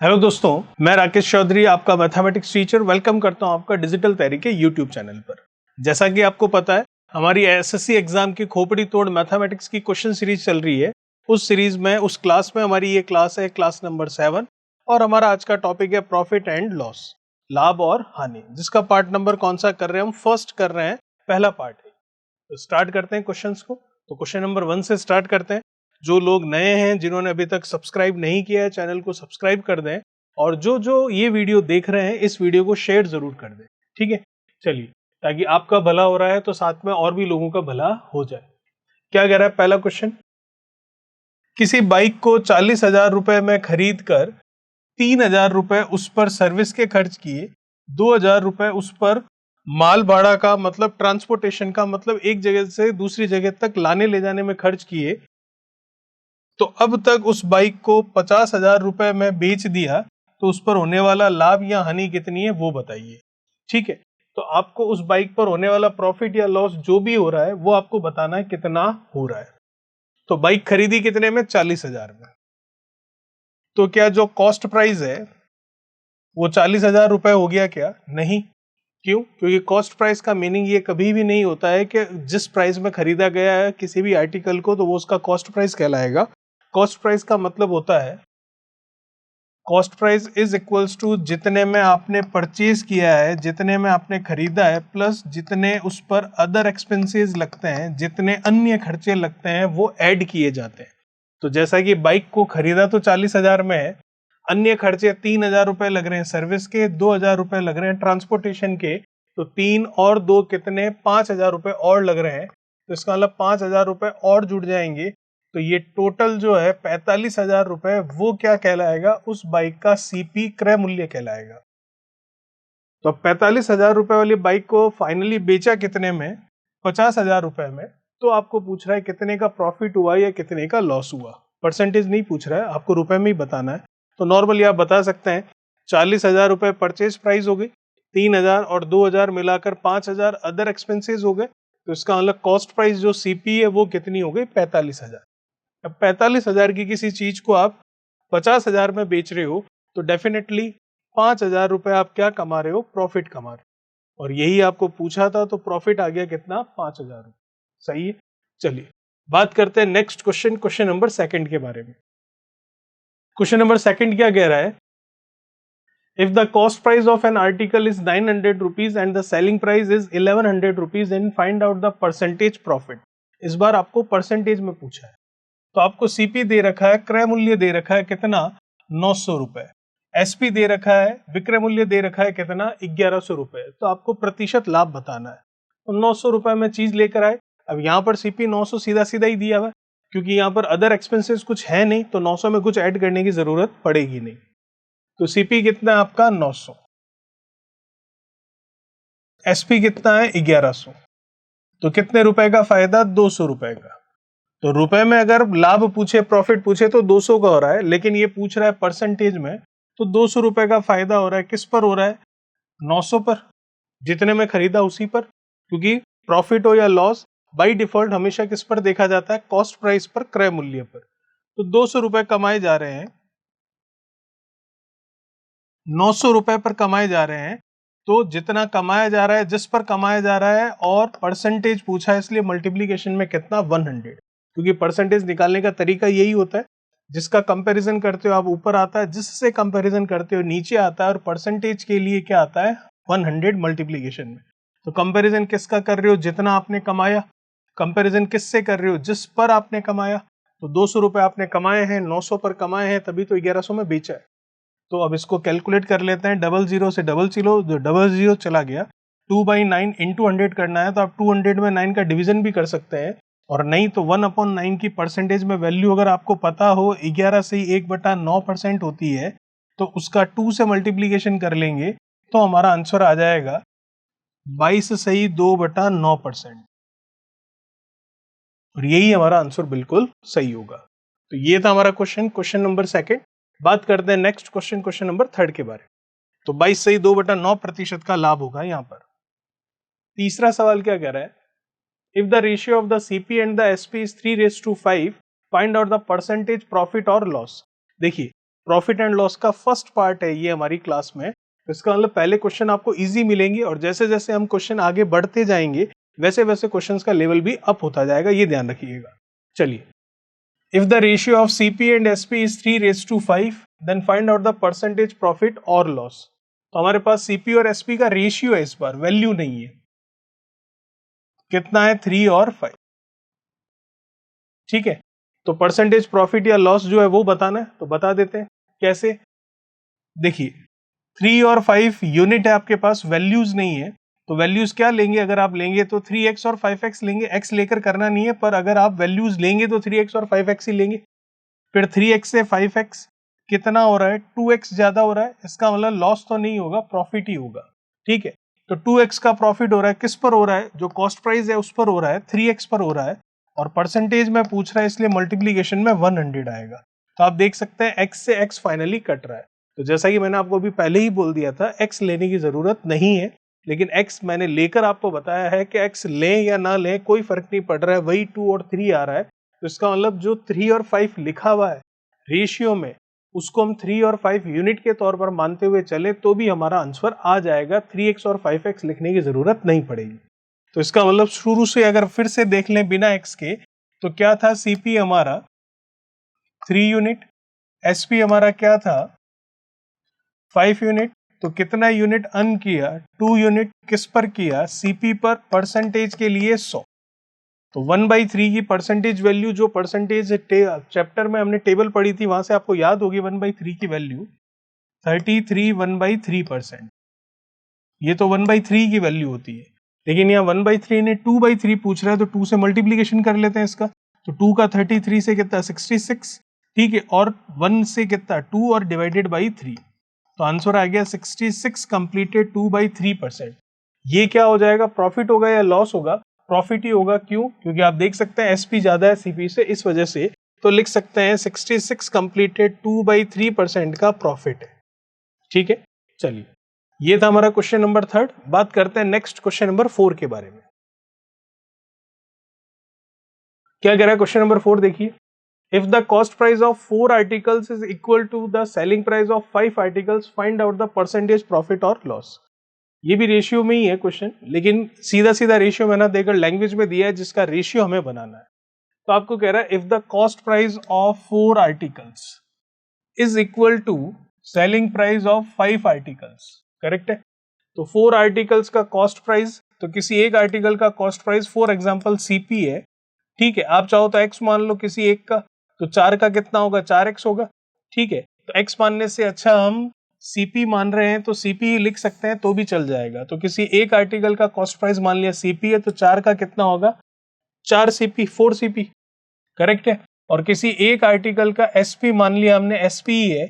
Hello दोस्तों, मैं राकेश चौधरी आपका मैथमेटिक्स टीचर वेलकम करता हूं आपका डिजिटल तैयारी के यूट्यूब चैनल पर। जैसा कि आपको पता है, हमारी एसएससी एग्जाम की खोपड़ी तोड़ मैथमेटिक्स की क्वेश्चन सीरीज चल रही है। उस सीरीज में उस क्लास में हमारी ये क्लास है क्लास नंबर 7 और हमारा आज का टॉपिक है प्रॉफिट एंड लॉस, लाभ और हानि, जिसका पार्ट नंबर कौन सा कर रहे हैं हम? फर्स्ट कर रहे हैं, पहला पार्ट है। तो स्टार्ट करते हैं क्वेश्चंस को। तो क्वेश्चन नंबर 1 से स्टार्ट करते हैं। जो लोग नए हैं, जिन्होंने अभी तक सब्सक्राइब नहीं किया है, चैनल को सब्सक्राइब कर दें और जो जो ये वीडियो देख रहे हैं इस वीडियो को शेयर जरूर कर दें, ठीक है? चलिए, ताकि आपका भला हो रहा है तो साथ में और भी लोगों का भला हो जाए। क्या कह रहा है पहला क्वेश्चन? किसी बाइक को 40,000 रुपए में खरीद कर 3,000 रुपए उस पर सर्विस के खर्च किए, 2,000 रुपए उस पर माल भाड़ा का मतलब ट्रांसपोर्टेशन का मतलब एक जगह से दूसरी जगह तक लाने ले जाने में खर्च किए, तो अब तक उस बाइक को 50,000 रुपए में बेच दिया, तो उस पर होने वाला लाभ या हानि कितनी है वो बताइए। ठीक है, तो आपको उस बाइक पर होने वाला प्रॉफिट या लॉस जो भी हो रहा है वो आपको बताना है कितना हो रहा है। तो बाइक खरीदी कितने में? 40,000 में। तो क्या जो कॉस्ट प्राइस है वो 40,000 रुपए हो गया क्या? नहीं। क्यों? क्योंकि कॉस्ट प्राइस का मीनिंग ये कभी भी नहीं होता है कि जिस प्राइस में खरीदा गया है किसी भी आर्टिकल को तो वो उसका कॉस्ट प्राइस कहलाएगा। कॉस्ट प्राइस का मतलब होता है cost price is equals to जितने में आपने परचेज किया है, जितने में आपने खरीदा है, प्लस जितने उस पर अदर एक्सपेंसेस लगते हैं, जितने अन्य खर्चे लगते हैं वो ऐड किए जाते हैं। तो जैसा कि बाइक को खरीदा तो 40,000 में है, अन्य खर्चे 3,000 रुपए लग रहे हैं सर्विस के, 2,000 रुपए लग रहे हैं ट्रांसपोर्टेशन के, तो 3 और 2 कितने? 5,000 रुपए और लग रहे हैं। तो इसका मतलब 5,000 रुपए और जुड़ जाएंगे, तो ये टोटल जो है 45,000 रुपए वो क्या कहलाएगा? उस बाइक का सीपी क्रय मूल्य कहलाएगा। तो 45,000 रुपए वाली बाइक को फाइनली बेचा कितने में? 50,000 रुपए में। तो आपको पूछ रहा है कितने का प्रॉफिट हुआ या कितने का लॉस हुआ। परसेंटेज नहीं पूछ रहा है, आपको रुपए में ही बताना है। तो नॉर्मली आप बता सकते हैं 40,000 रुपए परचेज प्राइस हो गई, 3,000 और 2,000 मिलाकर 5,000 अदर एक्सपेंसेस हो गए, तो इसका मतलब कॉस्ट प्राइस जो सीपी है वो कितनी हो गई? 45,000। अब 45,000 की किसी चीज को आप 50,000 में बेच रहे हो तो डेफिनेटली 5,000 रुपए आप क्या कमा रहे हो? प्रॉफिट कमा रहे हो। और यही आपको पूछा था, तो प्रॉफिट आ गया कितना? 5,000 रुपए। सही है। चलिए बात करते हैं next question, question number second के बारे में। क्वेश्चन नंबर सेकंड क्या कह रहा है? If the cost price of an article is 900 rupees and the selling price is 1100 rupees and find out the percentage profit. इस बार आपको परसेंटेज में पूछा है। तो आपको सीपी दे रखा है, क्रय मूल्य दे रखा है कितना? 900 रुपए। एसपी दे रखा है, विक्रय मूल्य दे रखा है कितना? 1100 रुपए। तो आपको प्रतिशत लाभ बताना है। तो 900 रुपए में चीज लेकर आए। अब यहाँ पर सीपी 900 सीधा सीधा ही दिया हुआ है, क्योंकि यहाँ पर अदर एक्सपेंसेस कुछ है नहीं, तो 900 में कुछ ऐड करने की जरूरत पड़ेगी नहीं। तो सीपी कितना है आपका? 900। एसपी कितना है? 1100। तो कितने रुपए का फायदा? 200 रुपए का। तो रुपए में अगर लाभ पूछे, प्रॉफिट पूछे तो 200 का हो रहा है, लेकिन ये पूछ रहा है परसेंटेज में, तो 200 रुपए का फायदा हो रहा है। किस पर हो रहा है? 900 पर, जितने में खरीदा उसी पर। क्योंकि प्रॉफिट हो या लॉस बाय डिफॉल्ट हमेशा किस पर देखा जाता है? कॉस्ट प्राइस पर, क्रय मूल्य पर। तो 200 रुपए कमाए जा रहे हैं, 900 रुपए पर कमाए जा रहे हैं। तो जितना कमाया जा रहा है, जिस पर कमाया जा रहा है, और परसेंटेज पूछा है, इसलिए मल्टीप्लीकेशन में कितना? 100। क्योंकि परसेंटेज निकालने का तरीका यही होता है, जिसका कंपैरिजन करते हो आप ऊपर आता है, जिससे कंपैरिजन करते हो नीचे आता है, और परसेंटेज के लिए क्या आता है? 100 मल्टीप्लीकेशन में। तो कंपैरिजन किसका कर रहे हो? जितना आपने कमाया। कंपैरिजन किससे कर रहे हो? जिस पर आपने कमाया। तो 200 रुपए आपने कमाए हैं, 900 पर कमाए हैं, तभी तो 1100 में बेचा है। तो अब इसको कैलकुलेट कर लेते हैं। डबल जीरो से डबल जीरो, जो डबल जीरो चला गया, 2/9 इंटू 100 करना है, तो आप 200 में 9 का डिवीजन भी कर सकते हैं, और नहीं तो 1/9 की परसेंटेज में वैल्यू अगर आपको पता हो 11 से ही 1/9% होती है, तो उसका 2 से मल्टीप्लीकेशन कर लेंगे तो हमारा आंसर आ जाएगा 22 सही 2/9%। और यही हमारा आंसर बिल्कुल सही होगा। तो ये था हमारा क्वेश्चन, क्वेश्चन नंबर सेकंड। बात करते हैं next question, question number third के बारे में। तो 22 सही 2/9% का लाभ होगा यहाँ पर। तीसरा सवाल क्या कह रहा है? If the ratio of the CP and the SP is 3:5, find out the percentage profit और लॉस। देखिए, प्रॉफिट एंड लॉस का फर्स्ट पार्ट है ये हमारी क्लास में। तो इसका मतलब पहले क्वेश्चन आपको इजी मिलेंगे और जैसे जैसे हम क्वेश्चन आगे बढ़ते जाएंगे वैसे वैसे क्वेश्चंस का लेवल भी अप होता जाएगा, ये ध्यान रखिएगा। चलिए, if the ratio of CP and SP is 3:5 then find out the percentage profit और लॉस। तो हमारे पास सीपी और एसपी का रेशियो है, इस बार वैल्यू नहीं है। कितना है? 3 और 5। ठीक है, तो परसेंटेज प्रॉफिट या लॉस जो है वो बताना है, तो बता देते हैं कैसे। देखिए 3 और 5 यूनिट है आपके पास, वैल्यूज नहीं है, तो वैल्यूज क्या लेंगे? अगर आप लेंगे तो 3x और 5x लेंगे, x लेकर करना नहीं है, पर अगर आप वैल्यूज लेंगे तो 3x और 5x ही लेंगे। फिर 3x से 5x कितना हो रहा है? 2x ज्यादा हो रहा है, इसका मतलब लॉस तो नहीं होगा, प्रॉफिट ही होगा। ठीक है, तो 2x का प्रॉफिट हो रहा है, किस पर हो रहा है? जो कॉस्ट प्राइस है उस पर हो रहा है, 3x पर हो रहा है, और परसेंटेज में पूछ रहा है इसलिए मल्टीप्लीकेशन में 100 आएगा। तो आप देख सकते हैं x से x फाइनली कट रहा है। तो जैसा कि मैंने आपको अभी पहले ही बोल दिया था, x लेने की जरूरत नहीं है, लेकिन x मैंने लेकर आपको बताया है कि x लें या ना लें कोई फर्क नहीं पड़ रहा है, वही 2 और 3 आ रहा है। तो इसका मतलब जो 3 और 5 लिखा हुआ है रेशियो में, उसको हम 3 और 5 यूनिट के तौर पर मानते हुए चले तो भी हमारा आंसर आ जाएगा, 3x और 5x लिखने की जरूरत नहीं पड़ेगी। तो इसका मतलब शुरू से अगर फिर से देख लें बिना x के, तो क्या था? सीपी हमारा 3 यूनिट, एसपी हमारा क्या था? 5 यूनिट। तो कितना यूनिट अर्न किया? 2 यूनिट। किस पर किया? सीपी पर, परसेंटेज के लिए 100। तो 1/3 की परसेंटेज वैल्यू, जो परसेंटेज चैप्टर में हमने टेबल पढ़ी थी वहां से आपको याद होगी 1/3 की वैल्यू 33 1/3%। ये तो 1/3 की वैल्यू होती है, लेकिन यहाँ 1/3 ने 2/3 पूछ रहा है, तो 2 से मल्टीप्लीकेशन कर लेते हैं इसका। तो 2 का 33 से कितना? 66। ठीक है, और 1 से कितना? 2 और डिवाइडेड बाई 3, तो आंसर आ गया 66 कंप्लीटेड 2/3%। ये क्या हो जाएगा? प्रॉफिट होगा या लॉस होगा? प्रॉफिट ही होगा। क्यों? क्योंकि आप देख सकते हैं एसपी ज्यादा है सीपी से, इस वजह से। तो लिख सकते हैं 66 कंप्लीटेड 2/3% का प्रॉफिट है। ठीक है, चलिए, ये था हमारा क्वेश्चन नंबर 3। बात करते हैं नेक्स्ट क्वेश्चन नंबर 4 के बारे में। क्या कह रहा है क्वेश्चन नंबर 4? देखिए, if the cost price of 4 articles is equal to the selling price of 5 articles, find out the percentage profit और लॉस। ये भी रेशियो में ही है क्वेश्चन, लेकिन सीधा सीधा रेशियो में ना देकर लैंग्वेज में दिया है जिसका रेशियो हमें बनाना है। तो आपको कह रहा है if the cost price of 4 articles is equal to selling price of 5 articles. Correct है? तो 4 आर्टिकल्स का कॉस्ट प्राइस, तो किसी एक आर्टिकल का cost price for example CP है। ठीक है, आप चाहो तो एक्स मान लो किसी एक का, तो 4 का कितना होगा? 4x होगा। ठीक है, तो x मानने से अच्छा हम सीपी मान रहे हैं तो सीपी लिख सकते हैं तो भी चल जाएगा। तो किसी एक आर्टिकल का कॉस्ट प्राइस मान लिया सीपी है, तो 4 का कितना होगा? 4 CP, 4 CP। करेक्ट है? और किसी एक आर्टिकल का एसपी मान लिया हमने, एसपी है,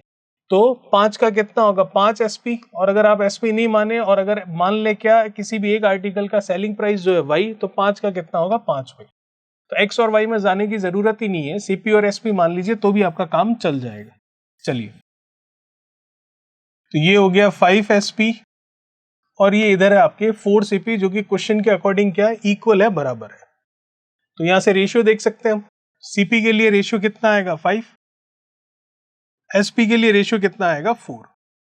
तो 5 का कितना होगा? 5 SP। और अगर आप एसपी नहीं माने और अगर मान ले क्या किसी भी एक आर्टिकल का सेलिंग प्राइस जो है वाई, तो 5 का कितना होगा? 5Y। तो एक्स और वाई में जाने की जरूरत ही नहीं है, सीपी और एसपी मान लीजिए तो भी आपका काम चल जाएगा। चलिए, तो ये हो गया 5SP और ये इधर है आपके 4CP, जो कि क्वेश्चन के अकॉर्डिंग क्या है? इक्वल है, बराबर है। तो यहां से रेशियो देख सकते हैं हम, सीपी के लिए रेशियो कितना आएगा? 5। एसपी के लिए रेशियो कितना आएगा? 4।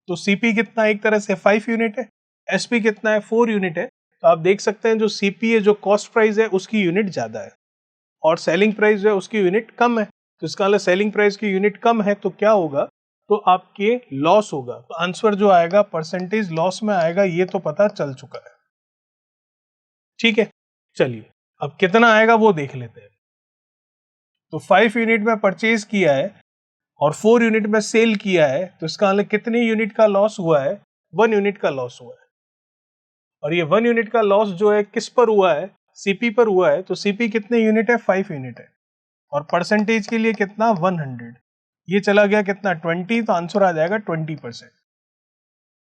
तो सीपी कितना? एक तरह से 5 यूनिट है, एसपी कितना है? 4 यूनिट है। तो आप देख सकते हैं जो सीपी है, जो कॉस्ट प्राइस है उसकी यूनिट ज्यादा है और सेलिंग प्राइस जो है उसकी यूनिट कम है। तो इसका मतलब सेलिंग प्राइस की यूनिट कम है तो क्या होगा? तो आपके लॉस होगा। तो आंसर जो आएगा परसेंटेज लॉस में आएगा, ये तो पता चल चुका है। ठीक है, चलिए अब कितना आएगा वो देख लेते हैं। तो 5 यूनिट में परचेज किया है और 4 यूनिट में सेल किया है, तो इसका मतलब कितनी यूनिट का लॉस हुआ है? 1 यूनिट का लॉस हुआ है। और ये 1 यूनिट का लॉस जो है किस पर हुआ है? सीपी पर हुआ है। तो सीपी कितने यूनिट है? 5 यूनिट है। और परसेंटेज के लिए कितना? 100। ये चला गया कितना? 20। तो आंसर आ जाएगा 20%।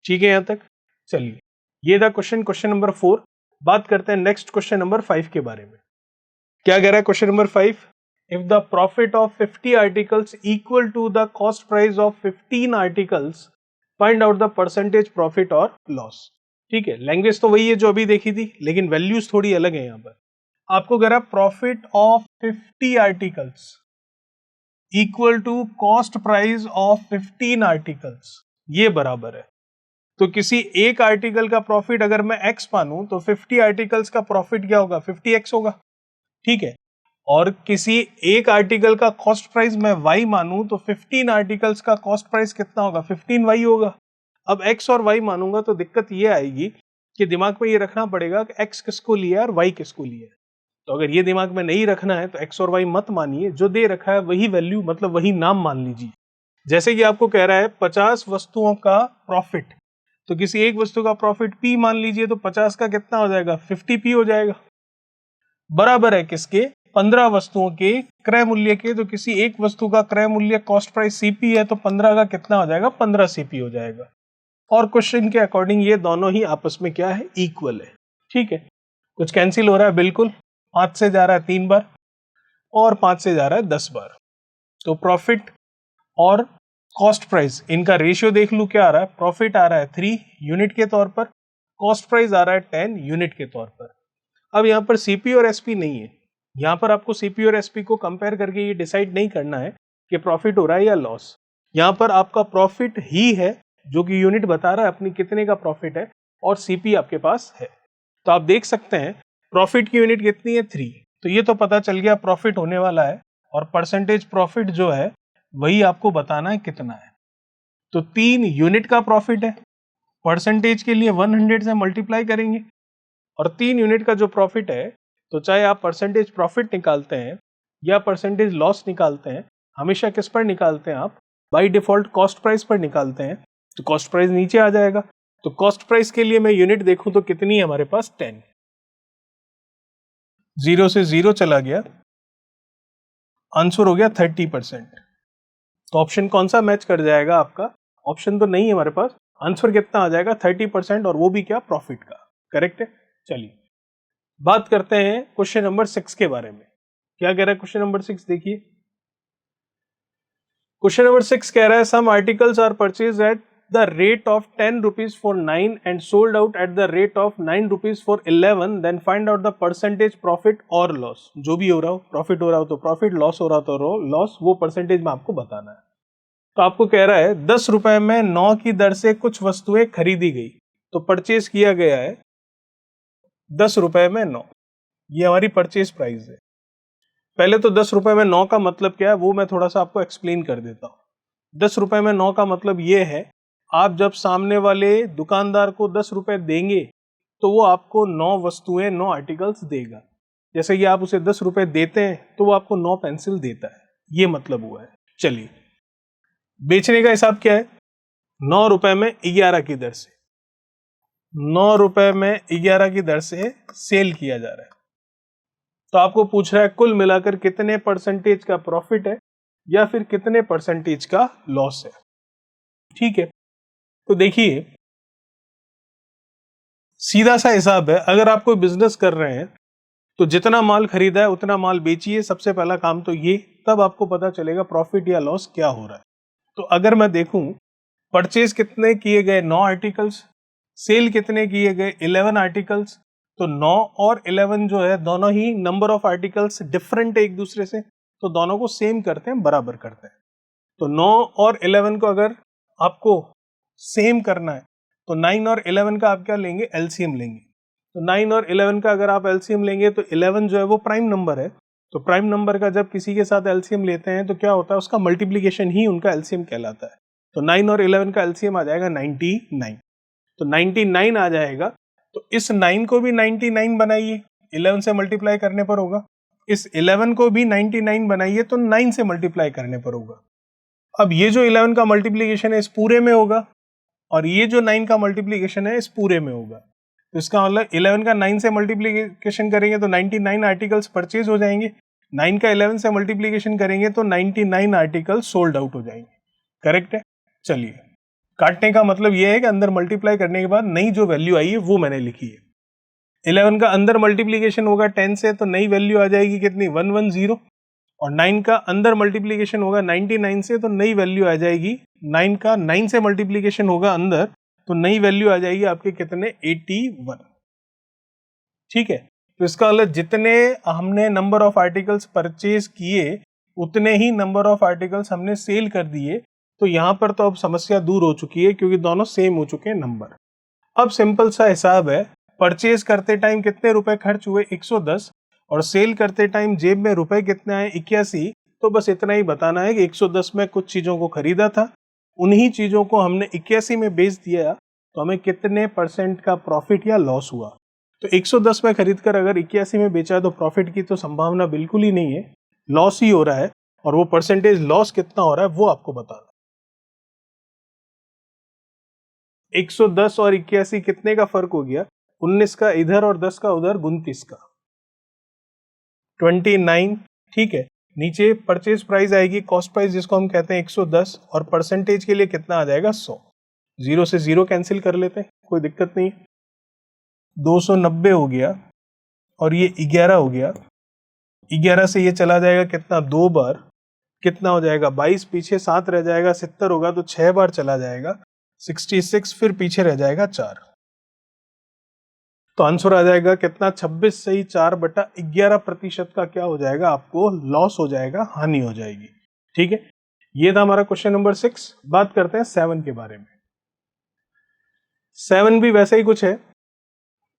ठीक है यहां तक? चलिए, ये था क्वेश्चन नंबर 4। बात करते हैं नेक्स्ट क्वेश्चन नंबर 5 के बारे में। क्या कह रहा है question number 5? If the profit of 50 articles equal to the cost price of 15 articles, find out the percentage profit और लॉस। ठीक है, लैंग्वेज तो वही है जो अभी देखी थी, लेकिन वैल्यूज थोड़ी अलग है यहां पर। आपको कह रहा है profit of 50 articles, equal to cost price of 15 articles, ये बराबर है। तो किसी एक आर्टिकल का प्रॉफिट अगर मैं x मानूं तो 50 आर्टिकल्स का प्रॉफिट क्या होगा, 50x होगा, ठीक है। और किसी एक आर्टिकल का कॉस्ट प्राइस मैं y मानूं तो 15 आर्टिकल्स का कॉस्ट प्राइस कितना होगा, 15y होगा। अब x और y मानूंगा तो दिक्कत ये आएगी कि दिमाग में ये रखना पड़ेगा कि x किसको लिया है और y किसको लिया है। तो अगर ये दिमाग में नहीं रखना है तो x और y मत मानिए, जो दे रखा है वही वैल्यू मतलब वही नाम मान लीजिए। जैसे कि आपको कह रहा है 50 वस्तुओं का प्रॉफिट, तो किसी एक वस्तु का प्रॉफिट P मान लीजिए, तो 50 का कितना हो जाएगा, 50P हो जाएगा। बराबर है किसके, 15 वस्तुओं के क्रय मूल्य के। तो किसी एक वस्तु का क्रय मूल्य कॉस्ट प्राइस CP है, तो 15 का कितना हो जाएगा, 15 CP हो जाएगा। और क्वेश्चन के अकॉर्डिंग ये दोनों ही आपस में क्या है, इक्वल है, ठीक है। कुछ कैंसिल हो रहा है, बिल्कुल 5 से जा रहा है 3 बार और 5 से जा रहा है 10 बार। तो प्रॉफिट और कॉस्ट प्राइस इनका रेशियो देख लूं, क्या आ रहा है, प्रॉफिट आ रहा है 3 यूनिट के तौर पर, कॉस्ट प्राइस आ रहा है 10 यूनिट के तौर पर। अब यहां पर CP और SP नहीं है, यहां पर आपको CP और SP को कंपेयर करके ये डिसाइड नहीं करना है कि प्रॉफिट हो रहा है या लॉस। यहां पर आपका प्रॉफिट ही है जो कि यूनिट बता रहा है अपनी कितने का प्रॉफिट है, और CP आपके पास है। तो आप देख सकते हैं प्रॉफिट की यूनिट कितनी है, 3। तो ये तो पता चल गया प्रॉफिट होने वाला है, और परसेंटेज प्रॉफिट जो है वही आपको बताना है कितना है। तो 3 यूनिट का प्रॉफिट है, परसेंटेज के लिए 100 से मल्टीप्लाई करेंगे, और 3 यूनिट का जो प्रॉफिट है, तो चाहे आप परसेंटेज प्रॉफिट निकालते हैं या परसेंटेज लॉस निकालते हैं, हमेशा किस पर निकालते हैं आप, बाय डिफॉल्ट कॉस्ट प्राइस पर निकालते हैं। तो कॉस्ट प्राइस नीचे आ जाएगा। तो कॉस्ट प्राइस के लिए मैं यूनिट देखूं तो कितनी है हमारे पास, 10। 0 से 0 चला गया, आंसर हो गया 30%। तो ऑप्शन कौन सा मैच कर जाएगा आपका, ऑप्शन तो नहीं है हमारे पास, आंसर कितना आ जाएगा 30%, और वो भी क्या, प्रॉफिट का। करेक्ट है। चलिए बात करते हैं क्वेश्चन नंबर 6 के बारे में। क्या कह रहा है क्वेश्चन नंबर 6, देखिए क्वेश्चन नंबर 6 कह रहा है some articles are purchase at the rate of 10 rupees for 9 and sold out at the rate of 9 rupees for 11, then find out the percentage profit और लॉस। जो भी हो रहा हो, प्रॉफिट हो रहा हो तो प्रॉफिट, लॉस हो रहा तो लॉस, वो परसेंटेज में आपको बताना है। तो आपको कह रहा है 10 रुपए में 9 की दर से कुछ वस्तुएं खरीदी गई, तो परचेज किया गया है 10 रुपए में 9, ये हमारी परचेज प्राइस है। पहले तो 10 रुपए में 9 का मतलब क्या है वो मैं थोड़ा सा आपको एक्सप्लेन कर देता हूं। 10 रुपए में 9 का मतलब ये है, आप जब सामने वाले दुकानदार को 10 रुपए देंगे तो वो आपको 9 वस्तुएं, 9 आर्टिकल्स देगा। जैसे कि आप उसे 10 रुपए देते हैं तो वो आपको 9 पेंसिल देता है, ये मतलब हुआ है। चलिए बेचने का हिसाब क्या है, 9 रुपए में 11 की दर से, 9 रुपए में 11 की दर से सेल किया जा रहा है। तो आपको पूछ रहा है कुल मिलाकर कितने परसेंटेज का प्रॉफिट है या फिर कितने परसेंटेज का लॉस है, ठीक है। तो देखिए सीधा सा हिसाब है, अगर आप कोई बिजनेस कर रहे हैं तो जितना माल खरीदा है उतना माल बेचिए, सबसे पहला काम तो ये, तब आपको पता चलेगा प्रॉफिट या लॉस क्या हो रहा है। तो अगर मैं देखूं परचेज कितने किए गए, 9 आर्टिकल्स, सेल कितने किए गए, 11 आर्टिकल्स, तो 9 और 11 जो है दोनों ही नंबर ऑफ आर्टिकल्स डिफरेंट है एक दूसरे से, तो दोनों को सेम करते हैं, बराबर करते हैं। तो 9 और 11 को अगर आपको सेम करना है तो 9 और 11 का आप क्या लेंगे, एलसीएम लेंगे। तो 9 और 11 का अगर आप एलसीएम लेंगे तो 11 जो है वो प्राइम नंबर है, तो प्राइम नंबर का जब किसी के साथ एलसीएम लेते हैं तो क्या होता है, उसका मल्टीप्लीकेशन ही उनका एलसीएम कहलाता है। तो 9 और 11 का एलसीएम आ जाएगा 99, तो 99 आ जाएगा। तो इस 9 को भी 99 बनाइए, 11 से मल्टीप्लाई करने पर होगा, इस 11 को भी 99 बनाइए तो 9 से मल्टीप्लाई करने पर होगा। अब ये जो 11 का मल्टीप्लीकेशन है इस पूरे में होगा, और ये जो 9 का मल्टीप्लीकेशन है इस पूरे में होगा। तो इसका मतलब 11 का 9 से मल्टीप्लीकेशन करेंगे तो 99 आर्टिकल्स परचेज हो जाएंगे, 9 का 11 से मल्टीप्लीकेशन करेंगे तो 99 आर्टिकल्स सोल्ड आउट हो जाएंगे। करेक्ट है। चलिए काटने का मतलब यह है कि अंदर मल्टीप्लाई करने के बाद नई जो वैल्यू आई है वो मैंने लिखी है। 11 का अंदर मल्टीप्लीकेशन होगा 10 से, तो नई वैल्यू आ जाएगी कितनी, 110, और 9 का अंदर मल्टीप्लीकेशन होगा 99 से, तो नई वैल्यू आ जाएगी, 9 का 9 से मल्टीप्लीकेशन होगा अंदर, तो नई वैल्यू आ जाएगी आपके कितने, 81। ठीक है। तो इसका मतलब जितने हमने नंबर ऑफ आर्टिकल्स परचेज किए उतने ही नंबर ऑफ आर्टिकल्स हमने सेल कर दिए, तो यहां पर तो अब समस्या दूर हो चुकी है क्योंकि दोनों सेम हो चुके हैं नंबर। अब सिंपल सा हिसाब है, परचेज करते टाइम कितने रुपए खर्च हुए 110 और सेल करते टाइम जेब में रुपए कितने आए 81। तो बस इतना ही बताना है कि 110 में कुछ चीजों को खरीदा था, उन्हीं चीजों को हमने 81 में बेच दिया, तो हमें कितने % का प्रॉफिट या लॉस हुआ। तो 110 में खरीद कर अगर 81 में बेचा तो प्रॉफिट की तो संभावना बिल्कुल ही नहीं है, लॉस ही हो रहा है। और वो परसेंटेज लॉस कितना हो रहा है वो आपको बताना। 110 और 81 कितने का फर्क हो गया, 19 का इधर और 10 का उधर, 29 का 29। ठीक है, नीचे परचेज प्राइस आएगी, कॉस्ट प्राइस जिसको हम कहते हैं 110, और परसेंटेज के लिए कितना आ जाएगा 100। जीरो से जीरो कैंसिल कर लेते हैं, कोई दिक्कत नहीं। 290 हो गया और ये 11 हो गया। 11 से ये चला जाएगा कितना, 2 बार, कितना हो जाएगा 22, पीछे 7 रह जाएगा, 70 होगा तो 6 बार चला जाएगा 66, फिर पीछे रह जाएगा 4। तो आंसर आ जाएगा कितना, 26 सही 4/11% का क्या हो जाएगा, आपको लॉस हो जाएगा, हानि हो जाएगी। ठीक है, ये था हमारा क्वेश्चन नंबर 6। बात करते हैं 7 के बारे में। 7 भी वैसे ही कुछ है।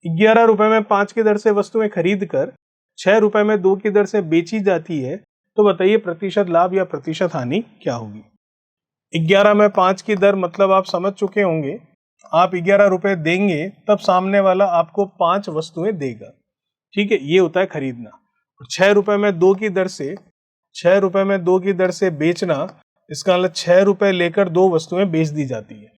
11 रुपए में 5 की दर से वस्तुएं खरीद कर 6 रुपए में 2 की दर से बेची जाती है, तो बताइए प्रतिशत लाभ या प्रतिशत हानि क्या होगी। 11 में 5 की दर मतलब आप समझ चुके होंगे, आप 11 रुपए देंगे तब सामने वाला आपको 5 वस्तुएं देगा। ठीक है, ये होता है खरीदना। 6 रुपए में 2 की दर से 6 रुपए में 2 की दर से बेचना, इसका मतलब 6 रुपए लेकर 2 वस्तुएं बेच दी जाती है।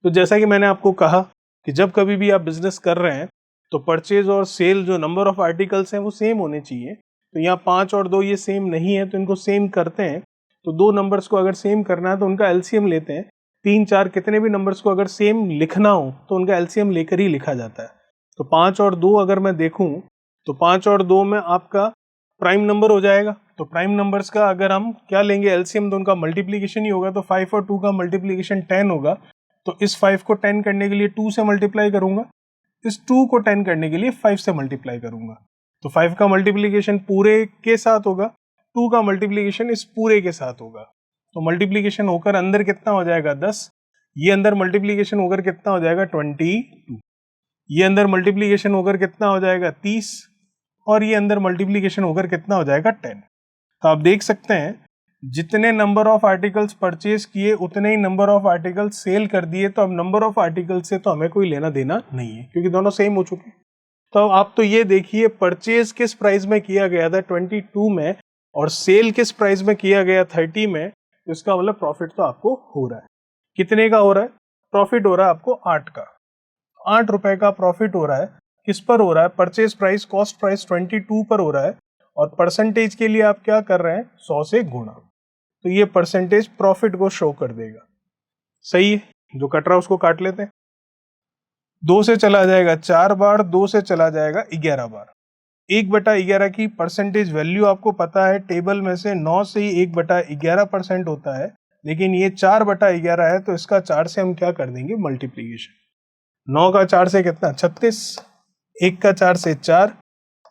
तो जैसा कि मैंने आपको कहा कि जब कभी भी आप बिजनेस कर रहे हैं तो परचेज और सेल जो नंबर ऑफ आर्टिकल्स हैं वो सेम होने चाहिए। तो यहाँ 5 और 2 ये सेम नहीं है, तो इनको सेम करते हैं। तो दो नंबर्स को अगर सेम करना है तो उनका एलसीएम लेते हैं। 3, 4 कितने भी नंबर्स को अगर सेम लिखना हो तो उनका एलसीएम लेकर ही लिखा जाता है। तो 5 और 2 अगर मैं देखूं तो 5 और 2 में आपका प्राइम नंबर हो जाएगा। तो प्राइम नंबर्स का अगर हम क्या लेंगे एलसीएम, तो उनका मल्टीप्लीकेशन ही होगा। तो 5 और 2 का मल्टीप्लीकेशन 10 होगा। तो इस 5 को 10 करने के लिए 2 से मल्टीप्लाई करूंगा, इस 2 को 10 करने के लिए 5 से मल्टीप्लाई करूंगा। तो 5 का मल्टीप्लीकेशन पूरे के साथ होगा, 2 का मल्टीप्लीकेशन इस पूरे के साथ होगा। तो मल्टीप्लीकेशन होकर अंदर कितना हो जाएगा 10, ये अंदर मल्टीप्लीकेशन होकर कितना हो जाएगा 22, ये अंदर मल्टीप्लीकेशन होकर कितना हो जाएगा 30, और ये अंदर मल्टीप्लीकेशन होकर कितना हो जाएगा 10। तो आप देख सकते हैं जितने नंबर ऑफ आर्टिकल्स परचेज किए उतने ही नंबर ऑफ आर्टिकल्स सेल कर दिए। तो अब नंबर ऑफ आर्टिकल्स से तो हमें कोई लेना देना नहीं है क्योंकि दोनों सेम हो चुके हैं। तो आप तो ये देखिए परचेज किस प्राइस में किया गया था 22 में और सेल किस प्राइस में किया गया 30 में, तो इसका मतलब प्रॉफिट तो आपको हो रहा है। कितने का हो रहा है प्रॉफिट, हो रहा है आपको 8 का। 8 रुपए का प्रॉफिट हो रहा है। किस पर हो रहा है, परचेज प्राइस कॉस्ट प्राइस 22 पर हो रहा है, और परसेंटेज के लिए आप क्या कर रहे हैं 100 से गुणा। तो ये परसेंटेज प्रॉफिट को शो कर देगा। सही है, जो कट रहा है उसको काट लेते हैं। 2 से चला जाएगा 4 बार, 2 से चला जाएगा 11 बार। 1/11 की परसेंटेज वैल्यू आपको पता है, टेबल में से 9 से ही 1/11% होता है, लेकिन ये 4/11 है तो इसका 4 से हम क्या कर देंगे मल्टीप्लीकेशन। 9 का 4 से कितना 36, 1 का 4 से 4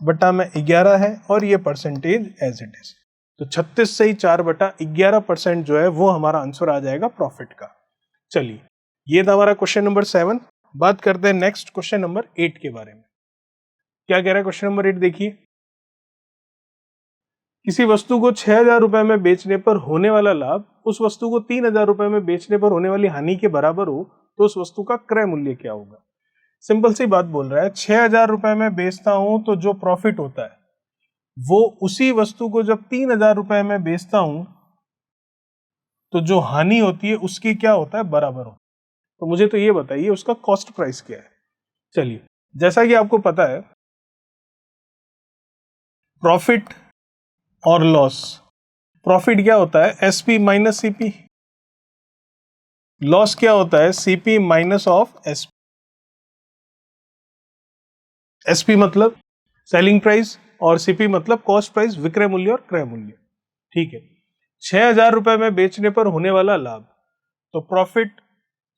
बटा में 11 है, और ये परसेंटेज एज इट इज। तो 36 से ही 4/11% जो है वो हमारा आंसर आ जाएगा प्रॉफिट का। चलिए, ये था हमारा क्वेश्चन नंबर 7। बात करते हैं नेक्स्ट क्वेश्चन नंबर 8 के बारे में। क्या कह रहा है क्वेश्चन नंबर 8, देखिए। किसी वस्तु को 6,000 रुपए में बेचने पर होने वाला लाभ उस वस्तु को 3,000 रुपए में बेचने पर होने वाली हानि के बराबर हो तो उस वस्तु का क्रय मूल्य क्या होगा। सिंपल सी बात बोल रहा है, 6,000 रुपए में बेचता हूं तो जो प्रॉफिट होता है वो उसी वस्तु को जब 3,000 रुपए में बेचता हूं तो जो हानि होती है उसकी क्या होता है बराबर हो। तो मुझे तो ये बताइए उसका कॉस्ट प्राइस क्या है। चलिए, जैसा कि आपको पता है प्रॉफिट और लॉस, प्रॉफिट क्या होता है एसपी माइनस सीपी, लॉस क्या होता है CP minus of SP. SP मतलब सेलिंग प्राइस और सीपी मतलब कॉस्ट प्राइस, विक्रय मूल्य और क्रय मूल्य। ठीक है, 6,000 रुपए में बेचने पर होने वाला लाभ, तो प्रॉफिट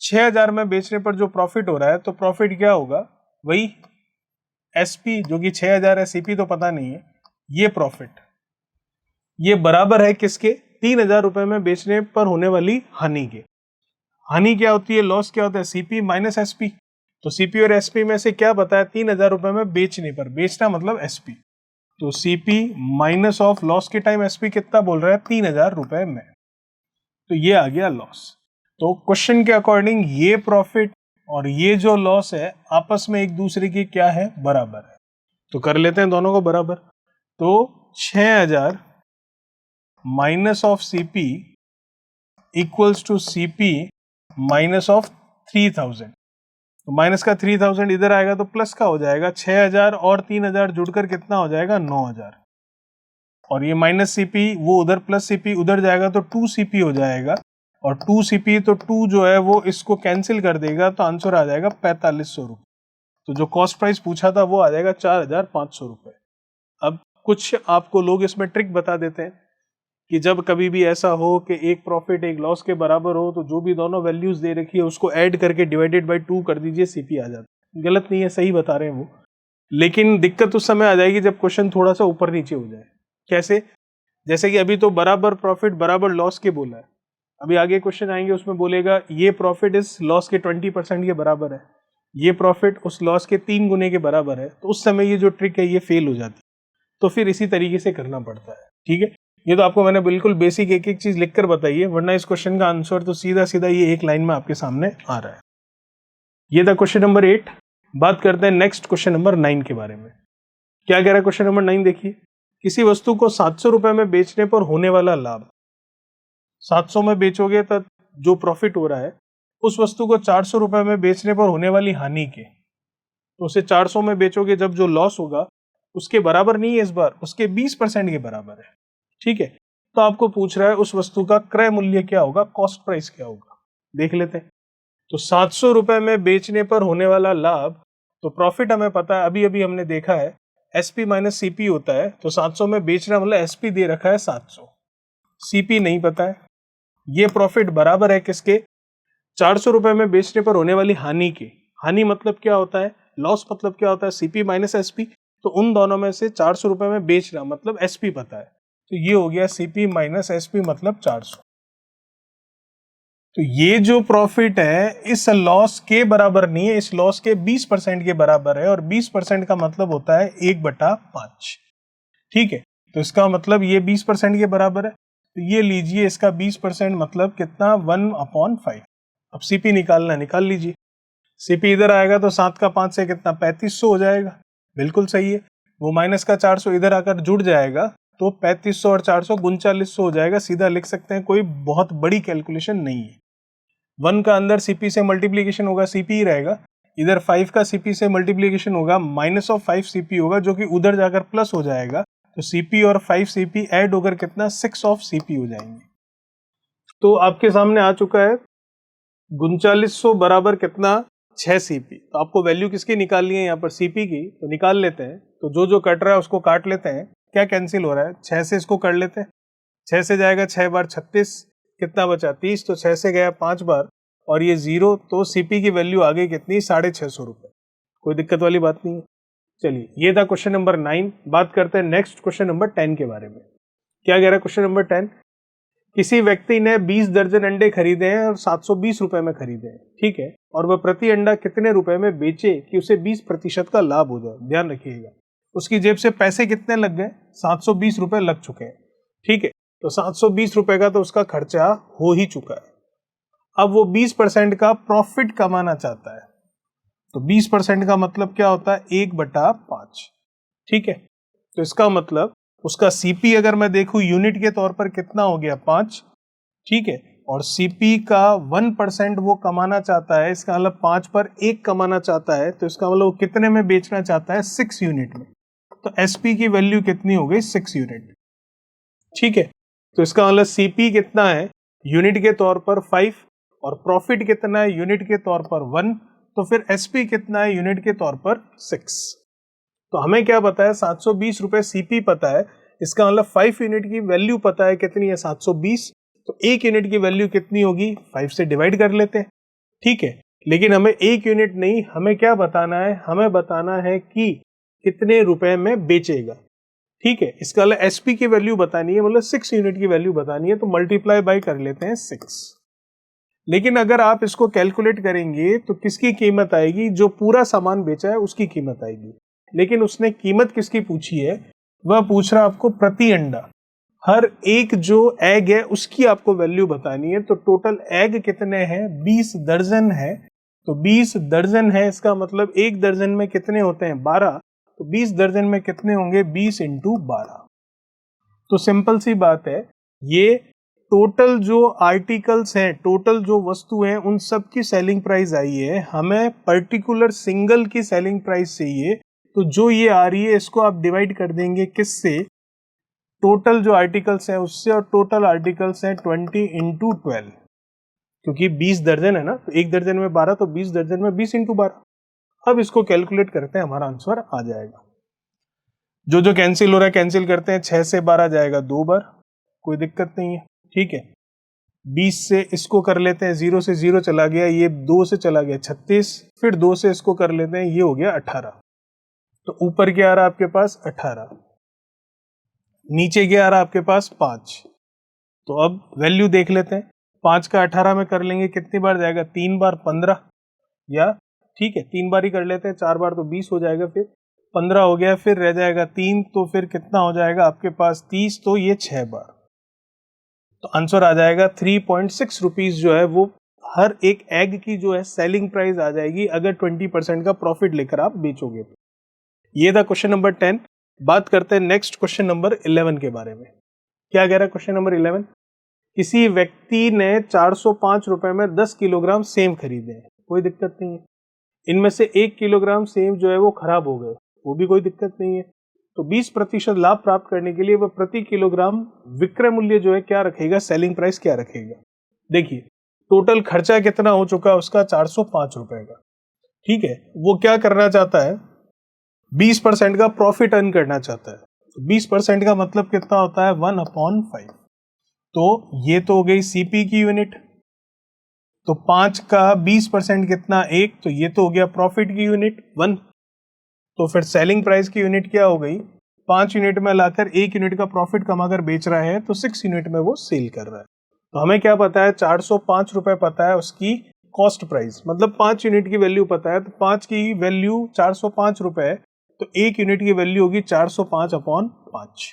6,000 में बेचने पर जो प्रॉफिट हो रहा है तो प्रॉफिट क्या होगा वही एसपी जो कि 6,000 है, सीपी तो पता नहीं है, ये प्रॉफिट। ये बराबर है किसके? 3,000 रुपए में बेचने पर होने वाली हानि के। हानि क्या होती है, लॉस क्या होता है? CP minus SP. तो सीपी और एसपी में से क्या बताया? 3,000 रुपए में बेचने पर, बेचना मतलब एसपी, तो सीपी माइनस ऑफ लॉस के टाइम एसपी कितना बोल रहा है? 3,000 रुपए में। तो ये आ गया लॉस। तो क्वेश्चन के अकॉर्डिंग ये प्रॉफिट और ये जो लॉस है आपस में एक दूसरे की क्या है? बराबर है। तो कर लेते हैं दोनों को बराबर। तो 6,000 minus of CP equals to CP minus of 3,000। तो माइनस का 3,000 इधर आएगा तो प्लस का हो जाएगा। 6,000 और 3,000 जुड़कर कितना हो जाएगा? 9,000। और ये माइनस सीपी वो उधर, प्लस सीपी उधर जाएगा तो 2 सीपी हो जाएगा। और 2 सीपी तो 2 जो है वो इसको कैंसिल कर देगा, तो आंसर आ जाएगा 4,500 रुपये। तो जो कॉस्ट प्राइस पूछा था वो आ जाएगा 4,500 रुपये। अब कुछ आपको लोग इसमें ट्रिक बता देते हैं कि जब कभी भी ऐसा हो कि एक प्रॉफिट एक लॉस के बराबर हो तो जो भी दोनों वैल्यूज दे रखी है उसको ऐड करके डिवाइडेड बाय 2 कर दीजिए, सीपी आ जाता है। गलत नहीं है, सही बता रहे हैं वो, लेकिन दिक्कत उस समय आ जाएगी जब क्वेश्चन थोड़ा सा ऊपर नीचे हो जाए। कैसे? जैसे कि अभी तो बराबर प्रॉफिट बराबर लॉस के बोला है, अभी आगे क्वेश्चन आएंगे उसमें बोलेगा ये प्रॉफिट इस लॉस के 20% के बराबर है, ये प्रॉफिट उस लॉस के 3 गुने के बराबर है, तो उस समय ये जो ट्रिक है ये फेल हो जाती है। तो फिर इसी तरीके से करना पड़ता है। ठीक है, ये तो आपको मैंने बिल्कुल बेसिक एक एक चीज लिखकर बताई है, वरना इस क्वेश्चन का आंसर तो सीधा सीधा ये एक लाइन में आपके सामने आ रहा है। ये था क्वेश्चन नंबर 8। बात करते हैं नेक्स्ट क्वेश्चन नंबर 9 के बारे में। क्या कह रहा है क्वेश्चन नंबर 9? देखिए, किसी वस्तु को 700 रुपए में बेचने पर होने वाला लाभ, 700 में बेचोगे तो जो प्रॉफिट हो रहा है, उस वस्तु को 400 रुपए में बेचने पर होने वाली हानि के, तो उसे 400 में बेचोगे जब जो लॉस होगा उसके बराबर नहीं है, इस बार उसके 20% के बराबर है। ठीक है, तो आपको पूछ रहा है उस वस्तु का क्रय मूल्य क्या होगा, कॉस्ट प्राइस क्या होगा। देख लेते हैं। तो 700 रुपए में बेचने पर होने वाला लाभ, तो प्रॉफिट हमें पता है, अभी अभी हमने देखा है एसपी माइनस सीपी होता है, तो 700 में बेचना मतलब एसपी दे रखा है 700, सीपी नहीं पता है। ये प्रॉफिट बराबर है किसके? 400 रुपए में बेचने पर होने वाली हानि के। हानि मतलब क्या होता है? लॉस मतलब क्या होता है? CP minus SP. तो उन दोनों में से 400 रुपए में बेचना मतलब एसपी पता है, तो ये हो गया सीपी माइनस एसपी मतलब 400। तो ये जो प्रॉफिट है इस लॉस के बराबर नहीं है, इस लॉस के 20% के बराबर है, और 20% का मतलब होता है 1/5। ठीक है, तो इसका मतलब ये 20% के बराबर है, तो ये लीजिए इसका 20% मतलब कितना? 1/5। अब सीपी निकालना, निकाल लीजिए। सीपी इधर आएगा तो 7 का 5 से कितना? 3500 हो जाएगा। बिल्कुल सही है। वो माइनस का 400 इधर आकर जुड़ जाएगा तो 3500 और 400 3900 हो जाएगा। सीधा लिख सकते हैं, कोई बहुत बड़ी कैलकुलेशन नहीं है। 1 का अंदर सीपी से मल्टीप्लीकेशन होगा, सीपी ही रहेगा। इधर 5 का सीपी से मल्टीप्लीकेशन होगा, माइनस ऑफ 5 सीपी होगा, जो कि उधर जाकर प्लस हो जाएगा। तो सीपी और 5 सीपी ऐड होकर कितना? 6 ऑफ सीपी हो जाएंगे। तो आपके सामने आ चुका है 3900 बराबर कितना? 6 सीपी। तो आपको वैल्यू किसकी निकालनी है यहाँ पर? सीपी की। तो निकाल लेते हैं। तो जो जो कट रहा है उसको काट लेते हैं। क्या कैंसिल हो रहा है? 6 से इसको कर लेते हैं। 6 से जाएगा 6 बार 36, कितना बचा? 30। तो 6 से गया 5 बार और ये 0, तो सीपी की वैल्यू आ गई कितनी? 650 रुपये। कोई दिक्कत वाली बात नहीं है। चलिए, ये था क्वेश्चन नंबर 9। बात करते हैं नेक्स्ट क्वेश्चन नंबर 10 के बारे में। क्या कह रहा है क्वेश्चन नंबर 10? किसी व्यक्ति ने 20 दर्जन अंडे खरीदे हैं और 720 रुपए में खरीदे हैं। ठीक है, और वह प्रति अंडा कितने रुपए में बेचे कि उसे 20% का लाभ हो जाए? ध्यान रखिएगा, उसकी जेब से पैसे कितने लग गए? 720 रुपए लग चुके हैं। ठीक है, तो 720 रुपए का तो उसका खर्चा हो ही चुका है। अब वो 20% का प्रॉफिट कमाना चाहता है। तो 20% का मतलब क्या होता है? 1/5। ठीक है, तो इसका मतलब उसका सीपी अगर मैं देखूं यूनिट के तौर पर कितना हो गया? 5। ठीक है, और सीपी का 1% वो कमाना चाहता है, इसका मतलब 5 पर 1 कमाना चाहता है, तो इसका मतलब वो कितने में बेचना चाहता है? 6 यूनिट में। तो एसपी की वैल्यू कितनी हो गई? 6 यूनिट। ठीक है, तो इसका मतलब सीपी कितना है यूनिट के तौर पर? 5, और प्रॉफिट कितना है यूनिट के तौर पर? 1। तो फिर एसपी कितना है यूनिट के तौर पर? 6। तो हमें क्या पता है? 720 रुपए सीपी पता है, इसका मतलब 5 यूनिट की वैल्यू पता है कितनी है? 720। तो 1 यूनिट की वैल्यू कितनी होगी? 5 से डिवाइड कर लेते हैं। ठीक है, लेकिन हमें 1 यूनिट नहीं, हमें क्या बताना है? हमें बताना है कि कितने रुपए में बेचेगा। ठीक है, इसका मतलब एसपी की वैल्यू बतानी है, मतलब 6 यूनिट की वैल्यू बतानी है, तो मल्टीप्लाई बाय कर लेते हैं 6। लेकिन अगर आप इसको कैलकुलेट करेंगे तो किसकी कीमत आएगी, जो पूरा सामान बेचा है उसकी कीमत आएगी। लेकिन उसने कीमत किसकी पूछी है, वह पूछ रहा आपको प्रति अंडा, हर एक जो एग है उसकी आपको वैल्यू बतानी है। तो टोटल एग कितने हैं, 20 दर्जन है। तो 20 दर्जन है, इसका मतलब एक दर्जन में कितने होते हैं, 12। तो 20 दर्जन में कितने होंगे, 20 इंटू 12। तो सिंपल सी बात है, ये टोटल जो आर्टिकल्स हैं, टोटल जो वस्तु हैं, उन सब की सेलिंग प्राइस आई है। हमें पर्टिकुलर सिंगल की सेलिंग प्राइस चाहिए, तो जो ये आ रही है इसको आप डिवाइड कर देंगे किससे, टोटल जो आर्टिकल्स हैं उससे, और टोटल आर्टिकल्स हैं 20 इंटू 12, क्योंकि 20 दर्जन है ना, तो एक दर्जन में 12, तो 20 दर्जन में 20 इंटू 12। अब इसको कैलकुलेट करते हैं, हमारा आंसर आ जाएगा। जो जो कैंसिल हो रहा है कैंसिल करते हैं, 6 से 12 जाएगा 2 बार, कोई दिक्कत नहीं है। ठीक है, 20 से इसको कर लेते हैं, 0 से 0 चला गया, ये 2 से चला गया 36, फिर 2 से इसको कर लेते हैं, ये हो गया 18। तो ऊपर क्या आ रहा है आपके पास 18, नीचे क्या आ रहा है आपके पास 5। तो अब वैल्यू देख लेते हैं, 5 का 18 में कर लेंगे, कितनी बार जाएगा, 3 बार 15, या ठीक है 3 बार ही कर लेते हैं, 4 बार तो 20 हो जाएगा, फिर 15 हो गया, फिर रह जाएगा 3, तो फिर कितना हो जाएगा आपके पास 30, तो ये 6 बार। तो आंसर आ जाएगा 3.6 रुपीज जो है वो हर एक एग की जो है सेलिंग प्राइस आ जाएगी, अगर 20% का प्रॉफिट लेकर आप बेचोगे तो। ये था क्वेश्चन नंबर 10। बात करते हैं नेक्स्ट क्वेश्चन नंबर 11 के बारे में। क्या कह रहा है क्वेश्चन नंबर 11, किसी व्यक्ति ने 405 रुपए में 10 किलोग्राम सेब खरीदे हैं, कोई दिक्कत नहीं है। इनमें से 1 किलोग्राम सेब जो है वो खराब हो गए, वो भी कोई दिक्कत नहीं है। तो 20% लाभ प्राप्त करने के लिए वह प्रति किलोग्राम विक्रय मूल्य जो है क्या रखेगा, सेलिंग प्राइस क्या रखेगा। देखिए टोटल खर्चा कितना हो चुका है उसका, 405 रुपए का। ठीक है, वो क्या करना चाहता है, 20% का प्रॉफिट अर्न करना चाहता है। तो 20% का मतलब कितना होता है, 1/5। तो ये तो हो गई सीपी की यूनिट, तो 5 का 20% कितना, 1, तो ये तो हो गया प्रॉफिट की यूनिट 1। तो फिर सेलिंग प्राइस की यूनिट क्या हो गई, 5 यूनिट में लाकर 1 यूनिट का प्रॉफिट कमाकर बेच रहा है, तो 6 यूनिट में वो सेल कर रहा है। तो हमें क्या पता है, 405 रुपए पता है उसकी कॉस्ट प्राइस, मतलब 5 यूनिट की वैल्यू पता है, तो 5 की वैल्यू 405 रुपए है, तो 1 यूनिट की वैल्यू होगी 405/5।